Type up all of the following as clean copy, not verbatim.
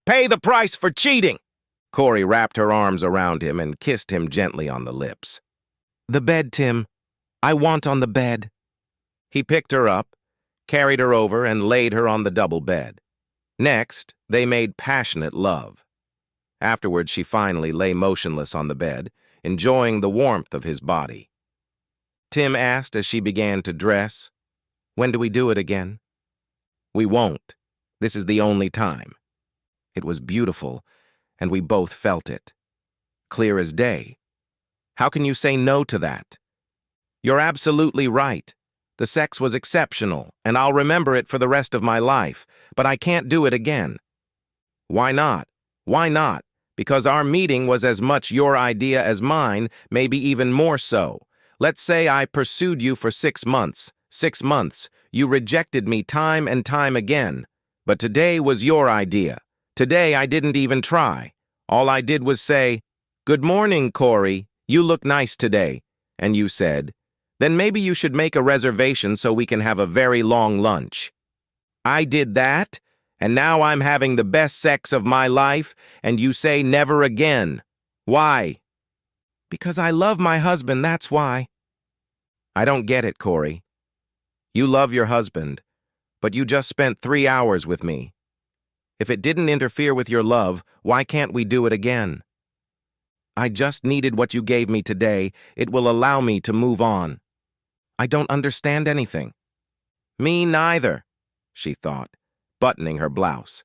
Pay the price for cheating! Corey wrapped her arms around him and kissed him gently on the lips. The bed, Tim. I want on the bed. He picked her up, carried her over, and laid her on the double bed. Next, they made passionate love. Afterwards, she finally lay motionless on the bed, enjoying the warmth of his body. Tim asked as she began to dress, "When do we do it again?" "We won't. This is the only time." It was beautiful, and we both felt it. Clear as day. How can you say no to that? You're absolutely right. The sex was exceptional, and I'll remember it for the rest of my life, but I can't do it again. Why not? Why not? Because our meeting was as much your idea as mine, maybe even more so. Let's say I pursued you for 6 months. 6 months. You rejected me time and time again. But today was your idea. Today I didn't even try. All I did was say, "Good morning, Corey. You look nice today." And you said, "Then maybe you should make a reservation so we can have a very long lunch." I did that, and now I'm having the best sex of my life, and you say never again. Why? Because I love my husband, that's why. I don't get it, Corey. You love your husband, but you just spent 3 hours with me. If it didn't interfere with your love, why can't we do it again? I just needed what you gave me today. It will allow me to move on. I don't understand anything. Me neither, she thought, buttoning her blouse.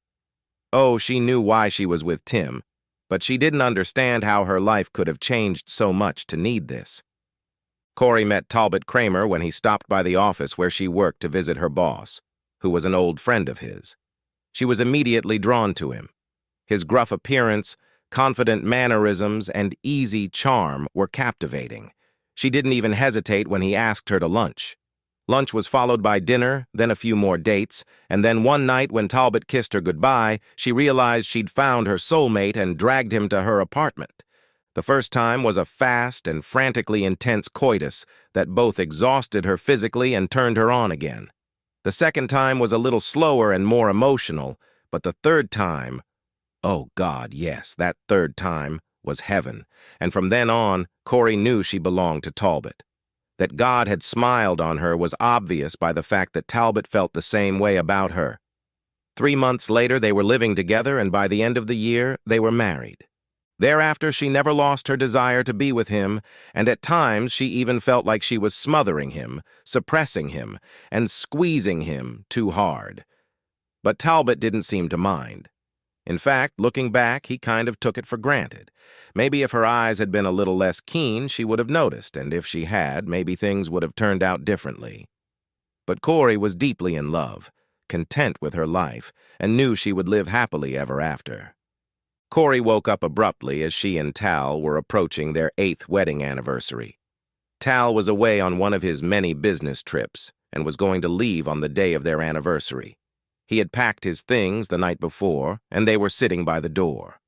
Oh, she knew why she was with Tim, but she didn't understand how her life could have changed so much to need this. Corey met Talbot Kramer when he stopped by the office where she worked to visit her boss, who was an old friend of his. She was immediately drawn to him. His gruff appearance, confident mannerisms, and easy charm were captivating. She didn't even hesitate when he asked her to lunch. Lunch was followed by dinner, then a few more dates, and then one night when Talbot kissed her goodbye, she realized she'd found her soulmate and dragged him to her apartment. The first time was a fast and frantically intense coitus that both exhausted her physically and turned her on again. The second time was a little slower and more emotional, but the third time, oh God, yes, that third time was heaven, and from then on, Corey knew she belonged to Talbot. That God had smiled on her was obvious by the fact that Talbot felt the same way about her. 3 months later, they were living together, and by the end of the year, they were married. Thereafter, she never lost her desire to be with him, and at times she even felt like she was smothering him, suppressing him, and squeezing him too hard. But Talbot didn't seem to mind. In fact, looking back, he kind of took it for granted. Maybe if her eyes had been a little less keen, she would have noticed, and if she had, maybe things would have turned out differently. But Corey was deeply in love, content with her life, and knew she would live happily ever after. Corey woke up abruptly as she and Tal were approaching their 8th wedding anniversary. Tal was away on one of his many business trips and was going to leave on the day of their anniversary. He had packed his things the night before, and they were sitting by the door.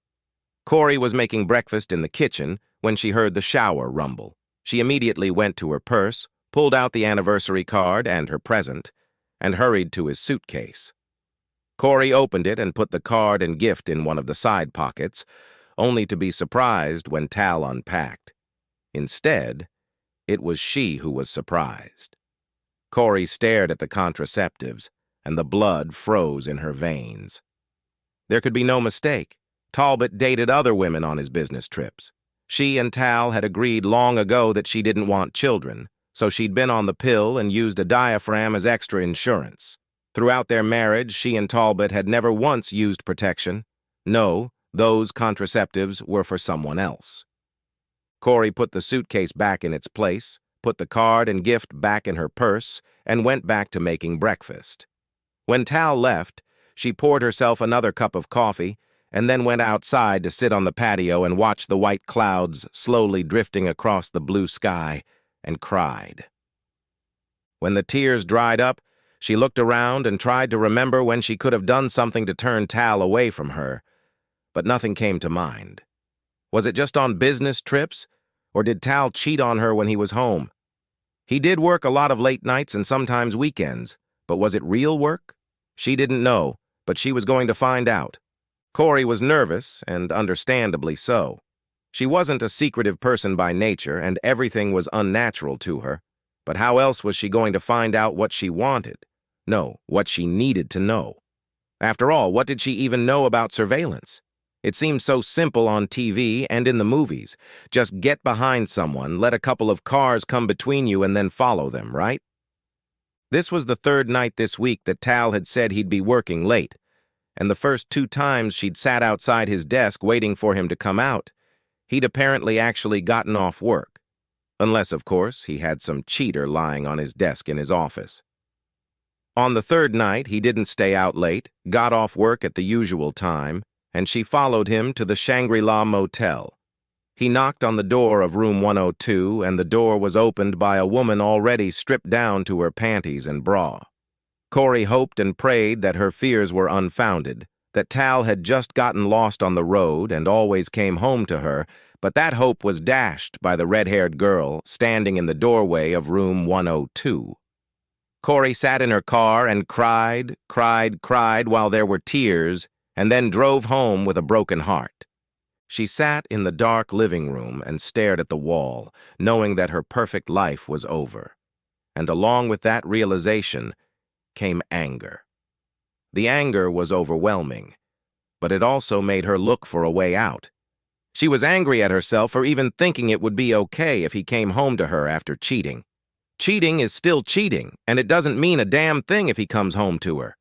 Corey was making breakfast in the kitchen when she heard the shower rumble. She immediately went to her purse, pulled out the anniversary card and her present, and hurried to his suitcase. Corey opened it and put the card and gift in one of the side pockets, only to be surprised when Tal unpacked. Instead, it was she who was surprised. Corey stared at the contraceptives, and the blood froze in her veins. There could be no mistake. Talbot dated other women on his business trips. She and Tal had agreed long ago that she didn't want children, so she'd been on the pill and used a diaphragm as extra insurance. Throughout their marriage, she and Talbot had never once used protection. No, those contraceptives were for someone else. Corey put the suitcase back in its place, put the card and gift back in her purse, and went back to making breakfast. When Tal left, she poured herself another cup of coffee and then went outside to sit on the patio and watch the white clouds slowly drifting across the blue sky and cried. When the tears dried up, she looked around and tried to remember when she could have done something to turn Tal away from her, but nothing came to mind. Was it just on business trips, or did Tal cheat on her when he was home? He did work a lot of late nights and sometimes weekends, but was it real work? She didn't know, but she was going to find out. Corey was nervous, and understandably so. She wasn't a secretive person by nature, and everything was unnatural to her. But how else was she going to find out what she wanted? No, what she needed to know. After all, what did she even know about surveillance? It seemed so simple on TV and in the movies. Just get behind someone, let a couple of cars come between you, and then follow them, right? This was the third night this week that Tal had said he'd be working late, and the first 2 times she'd sat outside his desk waiting for him to come out, he'd apparently actually gotten off work. Unless, of course, he had some cheater lying on his desk in his office. On the third night, he didn't stay out late, got off work at the usual time, and she followed him to the Shangri-La Motel. He knocked on the door of room 102, and the door was opened by a woman already stripped down to her panties and bra. Corey hoped and prayed that her fears were unfounded, that Tal had just gotten lost on the road and always came home to her, but that hope was dashed by the red-haired girl standing in the doorway of room 102. Corey sat in her car and cried while there were tears, and then drove home with a broken heart. She sat in the dark living room and stared at the wall, knowing that her perfect life was over. And along with that realization came anger. The anger was overwhelming, but it also made her look for a way out. She was angry at herself for even thinking it would be okay if he came home to her after cheating. Cheating is still cheating, and it doesn't mean a damn thing if he comes home to her.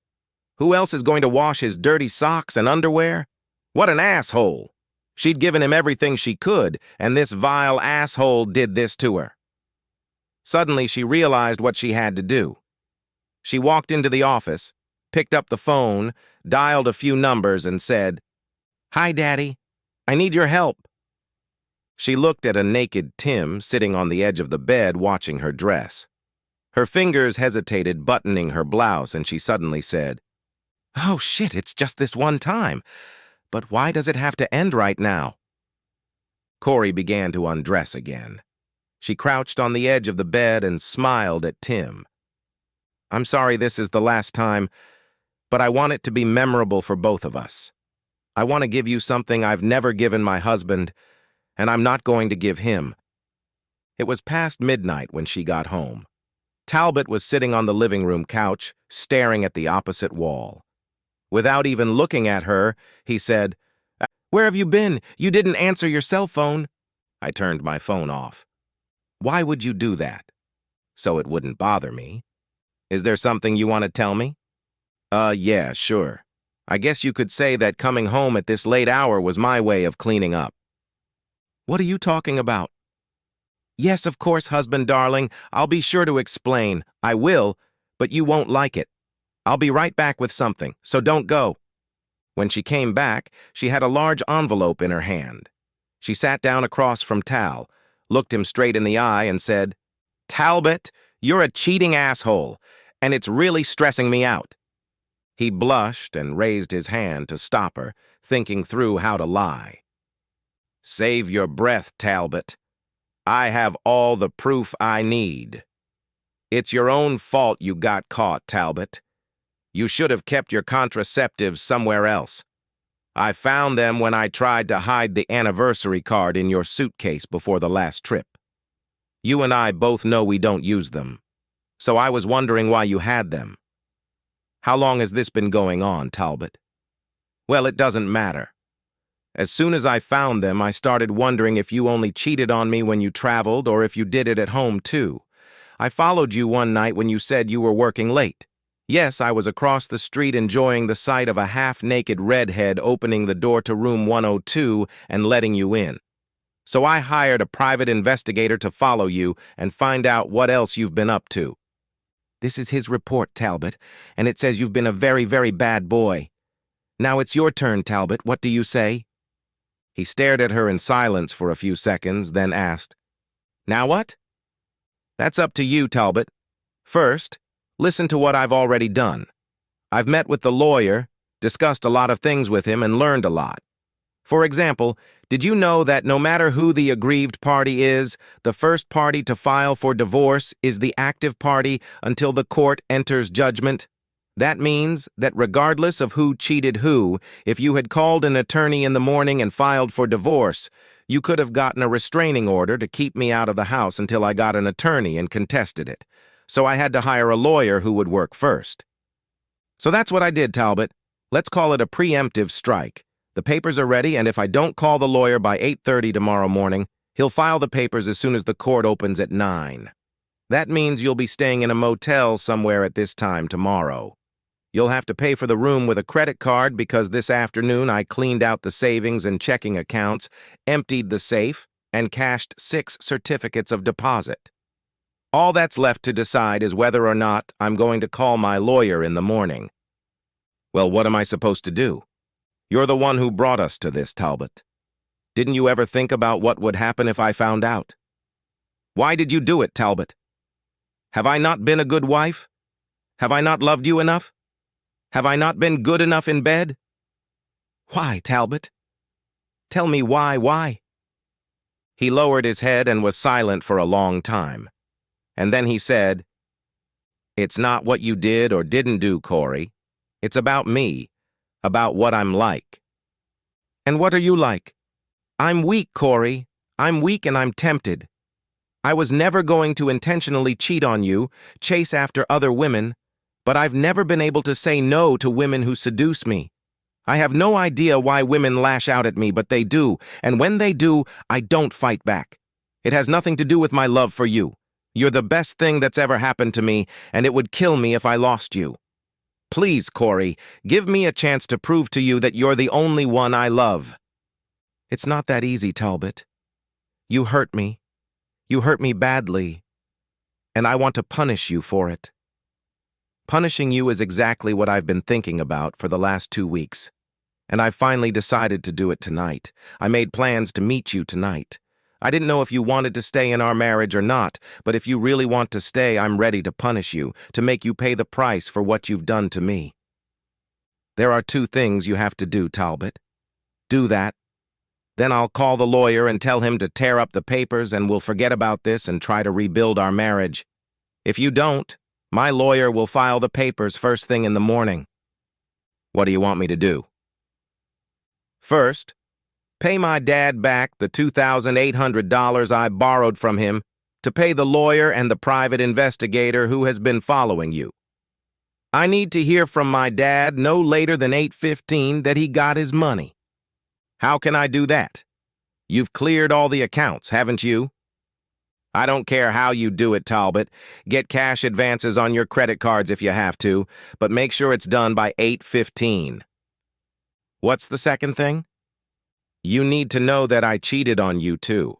Who else is going to wash his dirty socks and underwear? What an asshole! She'd given him everything she could, and this vile asshole did this to her. Suddenly, she realized what she had to do. She walked into the office, picked up the phone, dialed a few numbers, and said, "Hi, Daddy. I need your help." She looked at a naked Tim sitting on the edge of the bed watching her dress. Her fingers hesitated buttoning her blouse, and she suddenly said, "Oh shit, it's just this one time. But why does it have to end right now?" Corey began to undress again. She crouched on the edge of the bed and smiled at Tim. "I'm sorry this is the last time, but I want it to be memorable for both of us. I want to give you something I've never given my husband, and I'm not going to give him." It was past midnight when she got home. Talbot was sitting on the living room couch, staring at the opposite wall. Without even looking at her, he said, "Where have you been? You didn't answer your cell phone." I turned my phone off. "Why would you do that?" "So it wouldn't bother me." "Is there something you want to tell me?" Yeah, sure. I guess you could say that coming home at this late hour was my way of cleaning up." "What are you talking about?" "Yes, of course, husband darling. I'll be sure to explain. I will, but you won't like it. I'll be right back with something, so don't go." When she came back, she had a large envelope in her hand. She sat down across from Tal, looked him straight in the eye, and said, "Talbot, you're a cheating asshole, and it's really stressing me out." He blushed and raised his hand to stop her, thinking through how to lie. "Save your breath, Talbot. I have all the proof I need. It's your own fault you got caught, Talbot. You should have kept your contraceptives somewhere else. I found them when I tried to hide the anniversary card in your suitcase before the last trip. You and I both know we don't use them, so I was wondering why you had them. How long has this been going on, Talbot?" "Well, it doesn't matter. As soon as I found them, I started wondering if you only cheated on me when you traveled or if you did it at home, too. I followed you one night when you said you were working late. Yes, I was across the street enjoying the sight of a half-naked redhead opening the door to room 102 and letting you in. So I hired a private investigator to follow you and find out what else you've been up to." "This is his report, Talbot, and it says you've been a very, very bad boy. Now it's your turn, Talbot. What do you say?" He stared at her in silence for a few seconds, then asked, "Now what?" "That's up to you, Talbot. First, listen to what I've already done. I've met with the lawyer, discussed a lot of things with him, and learned a lot. For example, did you know that no matter who the aggrieved party is, the first party to file for divorce is the active party until the court enters judgment? That means that regardless of who cheated who, if you had called an attorney in the morning and filed for divorce, you could have gotten a restraining order to keep me out of the house until I got an attorney and contested it. So I had to hire a lawyer who would work first. So that's what I did, Talbot. Let's call it a preemptive strike. The papers are ready, and if I don't call the lawyer by 8:30 tomorrow morning, he'll file the papers as soon as the court opens at 9. That means you'll be staying in a motel somewhere at this time tomorrow. You'll have to pay for the room with a credit card because this afternoon I cleaned out the savings and checking accounts, emptied the safe, and cashed 6 certificates of deposit. All that's left to decide is whether or not I'm going to call my lawyer in the morning. Well, what am I supposed to do? You're the one who brought us to this, Talbot. Didn't you ever think about what would happen if I found out? Why did you do it, Talbot? Have I not been a good wife? Have I not loved you enough? Have I not been good enough in bed? Why, Talbot? Tell me why? He lowered his head and was silent for a long time. And then he said, "It's not what you did or didn't do, Corey. It's about me, about what I'm like." "And what are you like?" "I'm weak, Corey. I'm weak and I'm tempted. I was never going to intentionally cheat on you, chase after other women, but I've never been able to say no to women who seduce me. I have no idea why women lash out at me, but they do, and when they do, I don't fight back. It has nothing to do with my love for you. You're the best thing that's ever happened to me, and it would kill me if I lost you. Please, Corey, give me a chance to prove to you that you're the only one I love." "It's not that easy, Talbot. You hurt me. You hurt me badly, and I want to punish you for it. Punishing you is exactly what I've been thinking about for the last 2 weeks, and I've finally decided to do it tonight. I made plans to meet you tonight. I didn't know if you wanted to stay in our marriage or not, but if you really want to stay, I'm ready to punish you, to make you pay the price for what you've done to me. There are 2 things you have to do, Talbot. Do that. Then I'll call the lawyer and tell him to tear up the papers and we'll forget about this and try to rebuild our marriage. If you don't, my lawyer will file the papers first thing in the morning." "What do you want me to do?" "First, pay my dad back the $2,800 I borrowed from him to pay the lawyer and the private investigator who has been following you. I need to hear from my dad no later than 8:15 that he got his money. How can I do that? You've cleared all the accounts, haven't you? I don't care how you do it, Talbot. Get cash advances on your credit cards if you have to, but make sure it's done by 8:15. What's the second thing? You need to know that I cheated on you, too.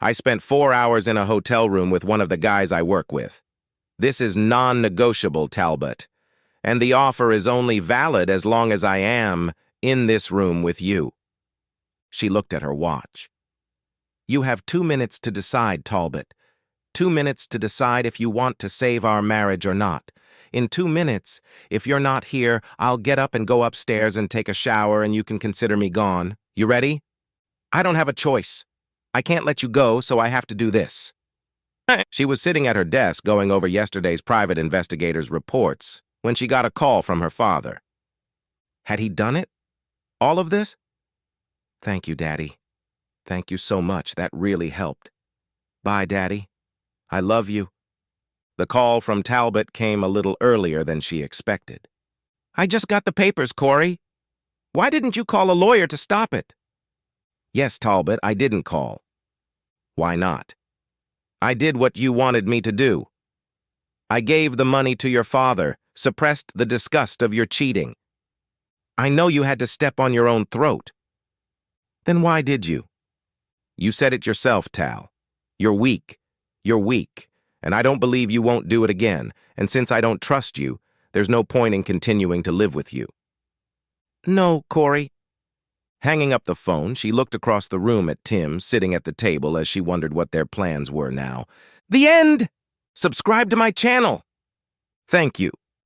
I spent 4 hours in a hotel room with one of the guys I work with. This is non-negotiable, Talbot, and the offer is only valid as long as I am in this room with you." She looked at her watch. "You have 2 minutes to decide, Talbot. 2 minutes to decide if you want to save our marriage or not. In 2 minutes, if you're not here, I'll get up and go upstairs and take a shower and you can consider me gone. You ready?" "I don't have a choice. I can't let you go, so I have to do this." She was sitting at her desk going over yesterday's private investigator's reports when she got a call from her father. Had he done it? All of this? "Thank you, Daddy. Thank you so much. That really helped. Bye, Daddy. I love you." The call from Talbot came a little earlier than she expected. "I just got the papers, Corey. Why didn't you call a lawyer to stop it?" "Yes, Talbot, I didn't call." "Why not?" "I did what you wanted me to do. I gave the money to your father, suppressed the disgust of your cheating. I know you had to step on your own throat." "Then why did you?" "You said it yourself, Tal. You're weak. You're weak, and I don't believe you won't do it again, and since I don't trust you, there's no point in continuing to live with you." "No, Corey." Hanging up the phone, she looked across the room at Tim sitting at the table as she wondered what their plans were now. "The end! Subscribe to my channel." "Thank you."